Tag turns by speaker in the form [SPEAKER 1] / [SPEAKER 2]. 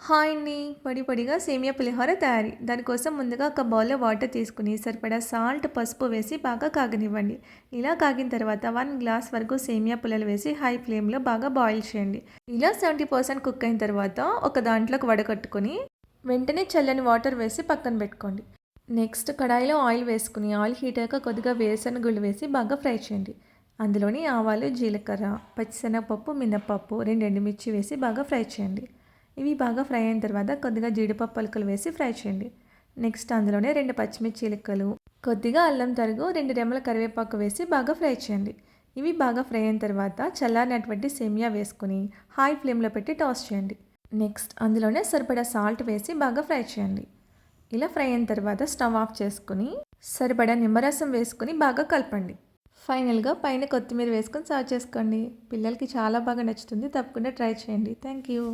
[SPEAKER 1] Hi అండి. పొడి పొడిగా సేమియా పులిహోర తయారీ. దానికోసం ముందుగా ఒక బౌల్‌లో వాటర్ తీసుకొని సరిపడా సాల్ట్, పసుపు వేసి బాగా కాగనివ్వండి. ఇలా కాగిన తర్వాత 1 గ్లాస్ వరకు సేమియా పుల్లలు వేసి హై ఫ్లేమ్‌లో బాగా బాయిల్ చేయండి. ఇలా 70% కుక్ అయిన తర్వాత ఒక దాంట్లోకి వడకట్టుకొని వెంటనే చల్లని వాటర్ వేసి పక్కన పెట్టుకోండి. నెక్స్ట్ కడాయిలో ఆయిల్ వేసుకుని ఆయిల్ హీట్ అయ్యాక కొద్దిగా వేరుశనగుళ్ళు వేసి బాగా ఫ్రై చేయండి. అందులోని ఆవాలు, జీలకర్ర, పచ్చిశనగపప్పు, మినపప్పు, 2 ఎండుమిర్చి వేసి బాగా ఫ్రై చేయండి. ఇవి బాగా ఫ్రై అయిన తర్వాత కొద్దిగా జీడిపప్పు పలుకులు వేసి ఫ్రై చేయండి. నెక్స్ట్ అందులోనే 2 పచ్చిమిర్చి చీలికలు, కొద్దిగా అల్లం తరుగు, 2 రెమ్మల కరివేపాకు వేసి బాగా ఫ్రై చేయండి. ఇవి బాగా ఫ్రై అయిన తర్వాత చల్లారినటువంటి సేమియా వేసుకుని హై ఫ్లేమ్లో పెట్టి టాస్ చేయండి. నెక్స్ట్ అందులోనే సరిపడా సాల్ట్ వేసి బాగా ఫ్రై చేయండి. ఇలా ఫ్రై అయిన తర్వాత స్టవ్ ఆఫ్ చేసుకుని సరిపడా నిమ్మరసం వేసుకుని బాగా కలపండి. ఫైనల్గా పైన కొత్తిమీర వేసుకొని సర్వ్ చేసుకోండి. పిల్లలకి చాలా బాగా నచ్చుతుంది. తప్పకుండా ట్రై చేయండి. Thank you.